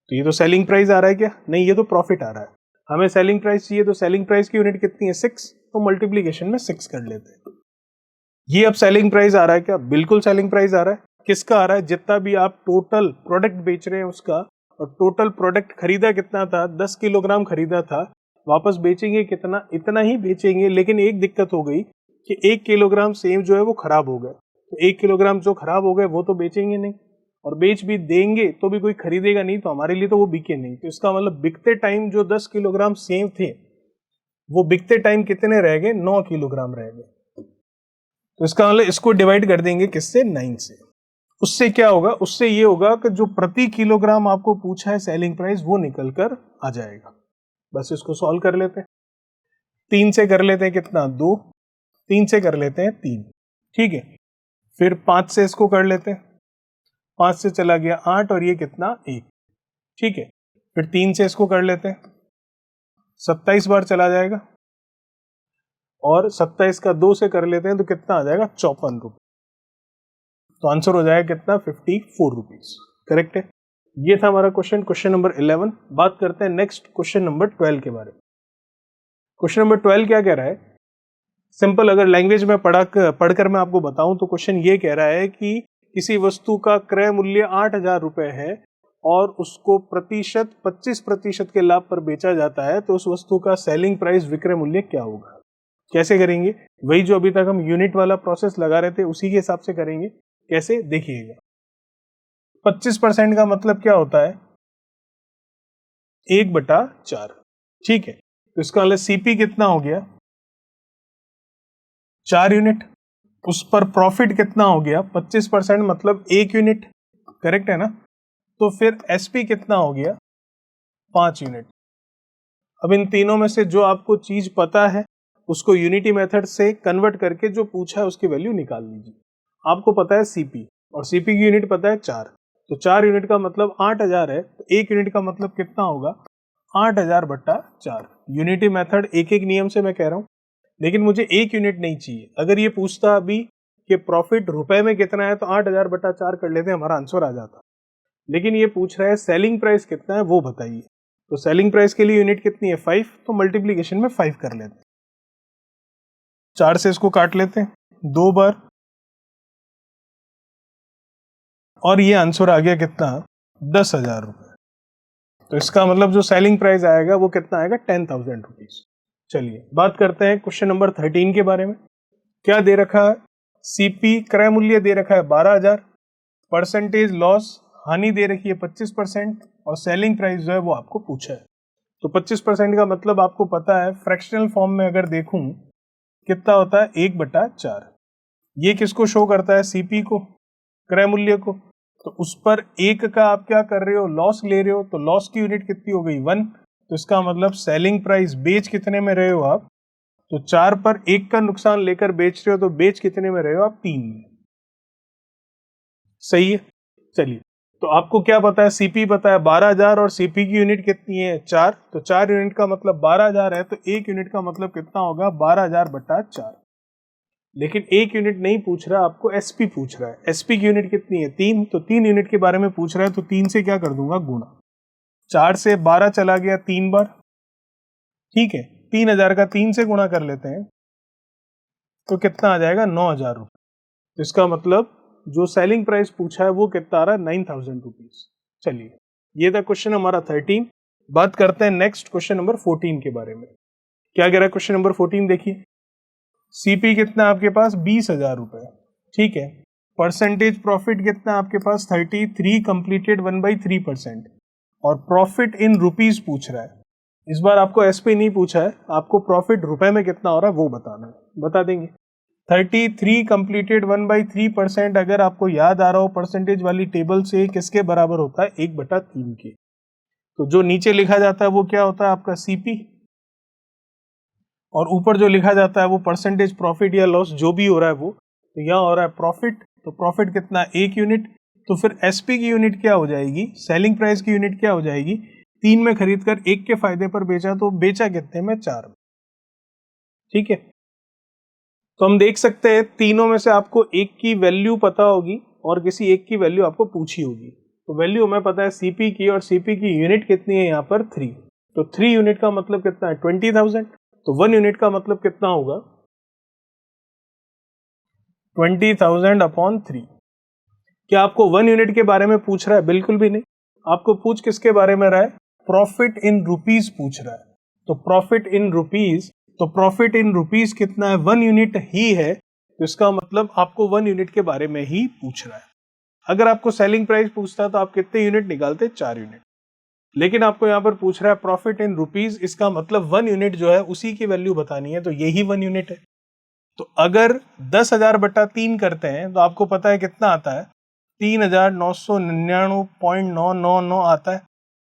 तो ये तो सेलिंग प्राइस आ रहा है क्या, नहीं ये तो प्रॉफिट आ रहा है। हमें सेलिंग प्राइस चाहिए, तो सेलिंग प्राइस की यूनिट कितनी है, 6, तो मल्टीप्लीकेशन में 6 कर लेते हैं। ये अब सेलिंग प्राइस आ रहा है क्या, बिल्कुल सेलिंग प्राइस आ रहा है। किसका आ रहा है, जितना भी आप टोटल प्रोडक्ट बेच रहे हैं उसका, और टोटल प्रोडक्ट खरीदा कितना था, 10 किलोग्राम खरीदा था, वापस बेचेंगे कितना, इतना ही बेचेंगे। लेकिन एक दिक्कत हो गई कि 1 किलोग्राम सेब जो है वो खराब हो गए, तो 1 किलोग्राम जो खराब हो गए वो तो बेचेंगे नहीं, और बेच भी देंगे तो भी कोई खरीदेगा नहीं, तो हमारे लिए तो वो बिके नहीं। तो इसका मतलब बिकते टाइम जो 10 किलोग्राम सेब थे, वो बिकते टाइम कितने रह गए, 9 किलोग्राम रह गए। तो इसका मतलब इसको डिवाइड कर देंगे किससे, 9 से। उससे क्या होगा, उससे ये होगा कि जो प्रति किलोग्राम आपको पूछा है सेलिंग प्राइस, वो निकल कर आ जाएगा। बस इसको सॉल्व कर लेते हैं, 3 से कर लेते हैं कितना, 2, 3 से कर लेते हैं 3, ठीक है। फिर 5 से इसको कर लेते हैं, 5 से चला गया 8, और ये कितना, 1, ठीक है। फिर 3 से इसको कर लेते हैं, 27 बार चला जाएगा, और 27 का 2 से कर लेते हैं तो कितना आ जाएगा, 54 रुपये। तो आंसर हो जाएगा कितना, 54 रुपीज, करेक्ट है। ये था हमारा क्वेश्चन नंबर 11। बात करते हैं नेक्स्ट क्वेश्चन नंबर 12 के बारे में। क्वेश्चन नंबर 12 क्या कह रहा है, सिंपल अगर लैंग्वेज में पढ़कर मैं आपको बताऊं तो क्वेश्चन ये कह रहा है कि किसी वस्तु का क्रय मूल्य 8,000 रुपए है, और उसको 25% के लाभ पर बेचा जाता है, तो उस वस्तु का सेलिंग प्राइस, विक्रय मूल्य क्या होगा। कैसे करेंगे, वही जो अभी तक हम यूनिट वाला प्रोसेस लगा रहे थे उसी के हिसाब से करेंगे। कैसे, देखिएगा, 25% का मतलब क्या होता है, 1/4, ठीक है। तो इसका मतलब सीपी कितना हो गया, 4 यूनिट, उस पर प्रॉफिट कितना हो गया, 25% मतलब 1 यूनिट, करेक्ट है ना। तो फिर एसपी कितना हो गया, 5 यूनिट। अब इन तीनों में से जो आपको चीज पता है उसको यूनिटी मेथड से कन्वर्ट करके जो पूछा है उसकी वैल्यू निकाल लीजिए। आपको पता है सीपी, और सीपी की यूनिट पता है 4, तो 4 यूनिट का मतलब 8000 है, तो 1 यूनिट का मतलब कितना होगा 8000/4। यूनिटी मेथड एक एक नियम से मैं कह रहा हूं, लेकिन मुझे 1 यूनिट नहीं चाहिए। अगर ये पूछता अभी कि प्रॉफिट रुपए में कितना है तो 8000/4 कर लेते, हमारा आंसर आ जाता। लेकिन ये पूछ रहा है सेलिंग प्राइस कितना है वो बताइए। तो सेलिंग प्राइस के लिए यूनिट कितनी है 5, तो मल्टीप्लीकेशन में 5 कर लेते हैं। 4 से इसको काट लेते हैं 2 बार, और ये आंसर आ गया कितना 10,000 रुपए। तो इसका मतलब जो सेलिंग प्राइस आएगा वो कितना आएगा 10,000 रुपीज। चलिए बात करते हैं क्वेश्चन नंबर 13 के बारे में। क्या दे रखा है, सीपी क्रय मूल्य दे रखा है 12,000, परसेंटेज लॉस हानि दे रखी है 25%, और सेलिंग प्राइस जो है वो आपको पूछा है। तो 25% का मतलब आपको पता है, फ्रैक्शनल फॉर्म में अगर देखूं कितना होता है 1/4। ये किसको शो करता है, सीपी को, क्रय मूल्य को। तो उस पर 1 का आप क्या कर रहे हो, लॉस ले रहे हो, तो लॉस की यूनिट कितनी हो गई 1। तो इसका मतलब सेलिंग प्राइस बेच कितने में रहे हो आप, तो 4 पर 1 का नुकसान लेकर बेच रहे हो, तो बेच कितने में रहे हो आप 3 में। सही है। चलिए, तो आपको क्या पता है, सीपी पता है 12,000 और सीपी की यूनिट कितनी है 4। तो 4 यूनिट का मतलब 12,000 है, तो 1 यूनिट का मतलब कितना होगा 12,000/4। लेकिन 1 यूनिट नहीं पूछ रहा, आपको एसपी पूछ रहा है। एसपी की यूनिट कितनी है 3, तो 3 यूनिट के बारे में पूछ रहा है, तो 3 से क्या कर दूंगा गुणा। 4 से 12 चला गया 3 बार, ठीक है। 3,000 का 3 से गुणा कर लेते हैं, तो कितना आ जाएगा 9,000 रुपये। तो इसका मतलब जो सेलिंग प्राइस पूछा है वो कितना आ रहा है 9,000 रुपीज। चलिए, ये था क्वेश्चन हमारा 13। बात करते हैं नेक्स्ट क्वेश्चन नंबर 14 के बारे में। क्या कह रहा है क्वेश्चन नंबर 14, देखिए। सीपी कितना आपके पास 20,000 रुपए, ठीक है। परसेंटेज प्रॉफिट कितना आपके पास 33 कंप्लीटेड 1/3%, और प्रॉफिट इन रुपीज पूछ रहा है। इस बार आपको एसपी नहीं पूछा है, आपको प्रॉफिट रुपए में कितना हो रहा है वो बताना है, बता देंगे। 33 कंप्लीटेड 1/3%, अगर आपको याद आ रहा हो परसेंटेज वाली टेबल से, किसके बराबर होता है 1/3 के। तो जो नीचे लिखा जाता है वो क्या होता है आपका सीपी, और ऊपर जो लिखा जाता है वो परसेंटेज प्रॉफिट या लॉस जो भी हो रहा है वो। तो यहाँ हो रहा है प्रॉफिट, तो प्रॉफिट कितना 1 यूनिट। तो फिर एसपी की यूनिट क्या हो जाएगी, सेलिंग प्राइस की यूनिट क्या हो जाएगी, 3 में खरीद कर 1 के फायदे पर बेचा, तो बेचा कितने में 4 में, ठीक है। तो हम देख सकते हैं तीनों में से आपको एक की वैल्यू पता होगी और किसी एक की वैल्यू आपको पूछी होगी। तो वैल्यू हमें पता है सीपी की, और सीपी की यूनिट कितनी है यहाँ पर 3। तो 3 यूनिट का मतलब कितना है 20,000। तो 1 यूनिट का मतलब कितना होगा 20,000/3। क्या आपको 1 यूनिट के बारे में पूछ रहा है, बिल्कुल भी नहीं। आपको पूछ किसके बारे में रहा है, प्रॉफिट इन रुपीज पूछ रहा है। तो प्रॉफिट इन रुपीज, तो प्रॉफिट इन रुपीज कितना है 1 यूनिट ही है। तो इसका मतलब आपको 1 यूनिट के बारे में ही पूछ रहा है। अगर आपको सेलिंग प्राइस पूछता तो आप कितने यूनिट निकालते, 4 यूनिट। लेकिन आपको यहाँ पर पूछ रहा है प्रॉफिट इन रुपीज, इसका मतलब 1 यूनिट जो है उसी की वैल्यू बतानी है, तो यही 1 यूनिट है। तो अगर 10,000/3 करते हैं तो आपको पता है कितना आता है 3,999.999 आता है।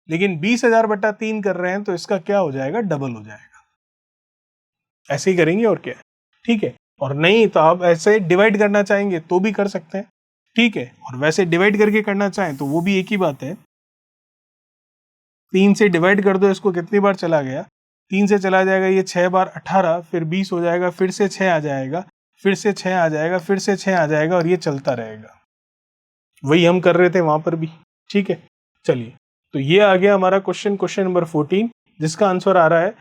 लेकिन 20,000/3 कर रहे हैं तो इसका क्या हो जाएगा, डबल हो जाएगा। ऐसे ही करेंगे और क्या है, ठीक है। और नहीं तो आप ऐसे डिवाइड करना चाहेंगे तो भी कर सकते हैं, ठीक है। और वैसे डिवाइड करके करना चाहें तो वो भी एक ही बात है। 3 से डिवाइड कर दो इसको, कितनी बार चला गया 3 से चला जाएगा ये 6 बार 18, फिर 20 हो जाएगा, फिर से 6 आ जाएगा, फिर से 6 आ जाएगा, फिर से 6 आ जाएगा, और ये चलता रहेगा। वही हम कर रहे थे वहां पर भी, ठीक है। चलिए, तो ये आ गया हमारा क्वेश्चन नंबर 14, जिसका आंसर आ रहा है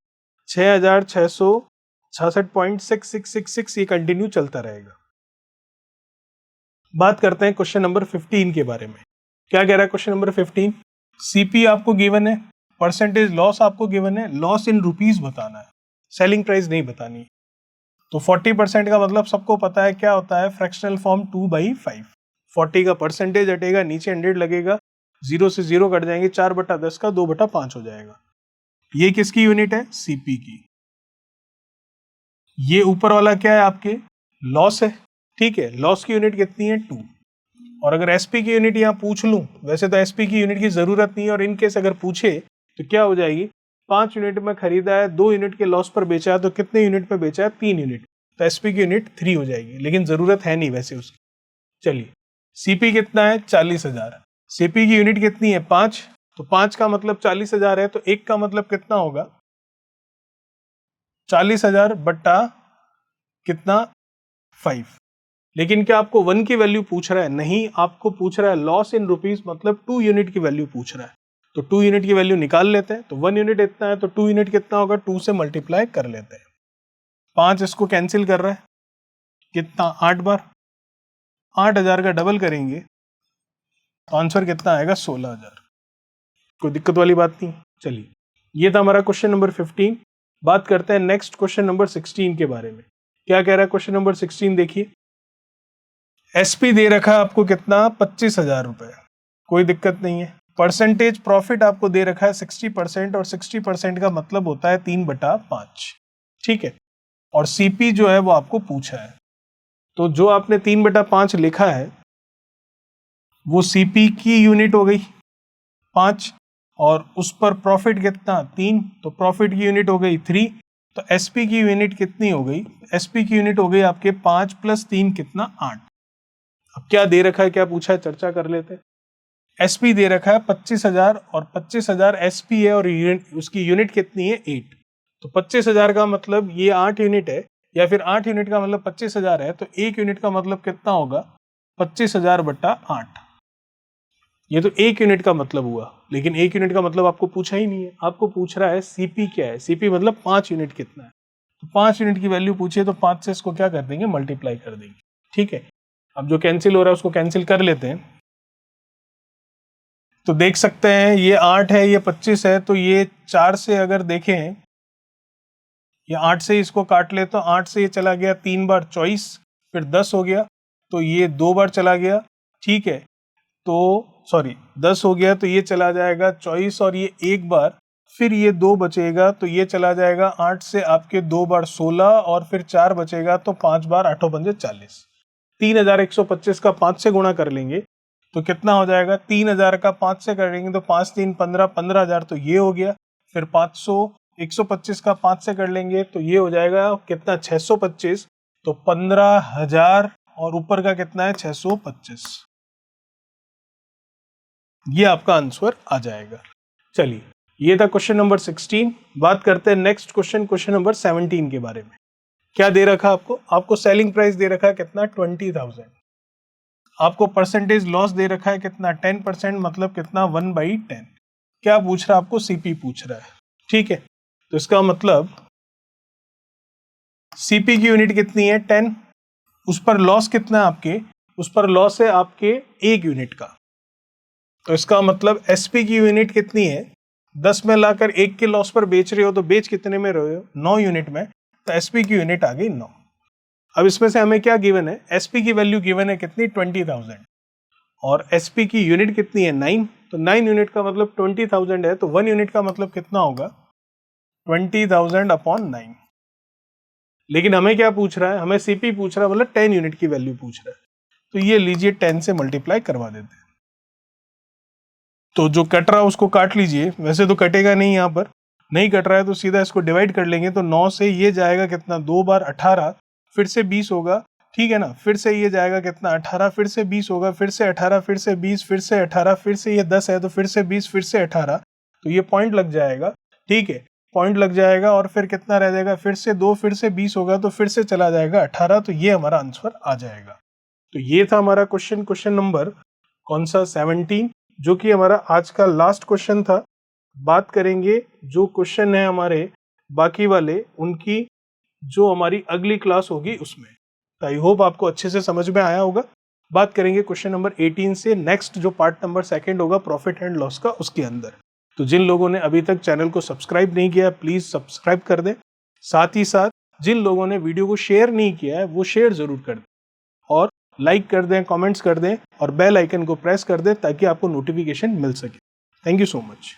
6,666.6666। ये कंटिन्यू चलता रहेगा। बात करते हैं क्वेश्चन नंबर 15 के बारे में। क्या कह रहा है क्वेश्चन नंबर 15, सीपी आपको गिवन है, परसेंटेज लॉस आपको गिवन है, लॉस इन रुपीज बताना है, सेलिंग प्राइस नहीं बतानी। तो 40% का मतलब सबको पता है क्या होता है, फ्रैक्शनल फॉर्म 2/5। 40 का परसेंटेज हटेगा, नीचे 100 लगेगा, 0 से 0 कट जाएंगे, 4/10 का 2/5 हो जाएगा। ये किसकी यूनिट है, सीपी की। ये ऊपर वाला क्या है आपके, लॉस है, ठीक है। लॉस की यूनिट कितनी है 2। और अगर एसपी की यूनिट यहाँ पूछ लूं, वैसे तो एसपी की यूनिट की जरूरत नहीं है, और इनकेस अगर पूछे तो क्या हो जाएगी, 5 यूनिट में खरीदा है, 2 यूनिट के लॉस पर बेचा है, तो कितने यूनिट पे बेचा है 3 यूनिट, तो एसपी की यूनिट 3 हो जाएगी, लेकिन जरूरत है नहीं वैसे उसकी। चलिए, सीपी कितना है 40,000, सीपी की यूनिट कितनी है 5, तो 5 का मतलब 40,000 है, तो 1 का मतलब कितना होगा 40,000 बट्टा कितना 5। लेकिन क्या आपको 1 की वैल्यू पूछ रहा है? नहीं, आपको पूछ रहा है लॉस इन रुपीस, मतलब 2 यूनिट की वैल्यू पूछ रहा है। तो 2 यूनिट की वैल्यू निकाल लेते हैं। तो 1 यूनिट इतना है तो 2 यूनिट कितना होगा, 2 से मल्टीप्लाई कर लेते हैं। 5 इसको कैंसिल कर रहा है, कितना 8 बार, 8,000 का डबल करेंगे तो आंसर कितना आएगा 16,000। कोई दिक्कत वाली बात नहीं। चलिए, ये था हमारा क्वेश्चन नंबर 15। बात करते हैं नेक्स्ट क्वेश्चन नंबर 16 के बारे में। क्या कह रहा है क्वेश्चन नंबर 16, देखिए। एसपी दे रखा है आपको कितना 25,000 रुपए, कोई दिक्कत नहीं है। परसेंटेज प्रॉफिट आपको दे रखा है 60%, और 60% का मतलब होता है 3/5, ठीक है। और सीपी जो है वो आपको पूछा है, तो जो आपने 3/5 लिखा है वो सीपी की यूनिट हो गई 5, और उस पर प्रॉफिट कितना 3, तो प्रॉफिट की यूनिट हो गई 3। तो एसपी की यूनिट कितनी हो गई, एसपी की यूनिट हो गई आपके 5 + 3 कितना 8। अब क्या दे रखा है, क्या पूछा है, चर्चा कर लेते हैं। एसपी दे रखा है 25,000, और 25,000 एसपी है, और उसकी यूनिट कितनी है 8। तो 25,000 का मतलब ये 8 यूनिट है, या फिर 8 यूनिट का मतलब 25,000 है, तो 1 यूनिट का मतलब कितना होगा 25,000 बट्टा 8। ये तो 1 यूनिट का मतलब हुआ, लेकिन 1 यूनिट का मतलब आपको पूछा ही नहीं है। आपको पूछ रहा है सीपी क्या है, सीपी मतलब 5 यूनिट कितना है। तो 5 यूनिट की वैल्यू पूछिए तो 5 से इसको क्या कर देंगे, मल्टीप्लाई कर देंगे, ठीक है। अब जो कैंसिल हो रहा है उसको कैंसिल कर लेते हैं। तो देख सकते हैं ये 8 है, ये 25 है, तो ये 4 से अगर देखें, ये 8 से इसको काट ले तो 8 से ये चला गया 3 बार 24, फिर 10 हो गया, तो ये 2 बार चला गया, ठीक है। तो सॉरी 10 हो गया, तो ये चला जाएगा 24, और ये 1 बार, फिर ये 2 बचेगा, तो ये चला जाएगा 8 से आपके 2 बार 16, और फिर 4 बचेगा, तो 5 बार 8 पंजे 40। 3,125 का 5 से गुणा कर लेंगे तो कितना हो जाएगा, 3,000 का 5 से करेंगे तो 5 3 15, 15,000, तो ये हो गया। फिर 500 125 का 5 से कर लेंगे तो ये हो जाएगा कितना 625, तो 15,000, और ऊपर का कितना है 625। ये आपका आंसर आ जाएगा। चलिए, ये था क्वेश्चन नंबर 16। बात करते हैं नेक्स्ट क्वेश्चन, क्वेश्चन नंबर 17 के बारे में। क्या दे रखा आपको, आपको सेलिंग प्राइस दे रखा है कितना 20,000। आपको परसेंटेज लॉस दे रखा है कितना 10%, मतलब कितना 1/10। क्या पूछ रहा है आपको, सीपी पूछ रहा है, ठीक है। तो इसका मतलब सीपी की यूनिट कितनी है 10, उस पर लॉस कितना है आपके, उस पर लॉस है आपके 1 यूनिट का। तो इसका मतलब एसपी की यूनिट कितनी है, 10 में लाकर 1 के लॉस पर बेच रहे हो, तो बेच कितने में रहे हो 9 यूनिट में, तो एसपी की यूनिट आ गई 9। अब इसमें से हमें क्या गिवन है, एसपी की वैल्यू गिवन है कितनी 20,000, और एसपी की यूनिट कितनी है 9, तो 9 यूनिट का मतलब 20,000 है, तो 1 यूनिट का मतलब कितना होगा 20,000 अपॉन 9। लेकिन हमें क्या पूछ रहा है, हमें सीपी पूछ रहा है, मतलब 10 यूनिट की वैल्यू पूछ रहा है। तो ये लीजिए 10 से मल्टीप्लाई करवा देते हैं। तो जो कट रहा है उसको काट लीजिए, वैसे तो कटेगा नहीं, यहाँ पर नहीं कट रहा है तो सीधा इसको डिवाइड कर लेंगे। तो 9 से ये जाएगा कितना 2 बार 18, फिर से 20 होगा, ठीक है ना। फिर से ये जाएगा कितना 18, फिर से 20 होगा, फिर से 18, फिर से 20, फिर से 18, फिर से ये 10 है तो फिर से 20, फिर से 18, तो ये पॉइंट लग जाएगा, ठीक है, पॉइंट लग जाएगा। और फिर कितना रह जाएगा, फिर से 2, फिर से 20 होगा, तो फिर से चला जाएगा 18, तो ये हमारा आंसर आ जाएगा। तो ये था हमारा क्वेश्चन, क्वेश्चन नंबर कौन सा 17, जो कि हमारा आज का लास्ट क्वेश्चन था। बात करेंगे जो क्वेश्चन है हमारे बाकी वाले, उनकी जो हमारी अगली क्लास होगी उसमें। तो आई होप आपको अच्छे से समझ में आया होगा। बात करेंगे क्वेश्चन नंबर 18 से, नेक्स्ट जो पार्ट नंबर 2 होगा प्रॉफिट एंड लॉस का, उसके अंदर। तो जिन लोगों ने अभी तक चैनल को सब्सक्राइब नहीं किया प्लीज सब्सक्राइब कर दें। साथ ही साथ जिन लोगों ने वीडियो को शेयर नहीं किया है वो शेयर जरूर कर दें, और लाइक कर दें, कमेंट्स कर दें, और बेल आइकन को प्रेस कर दें ताकि आपको नोटिफिकेशन मिल सके। Thank you so much.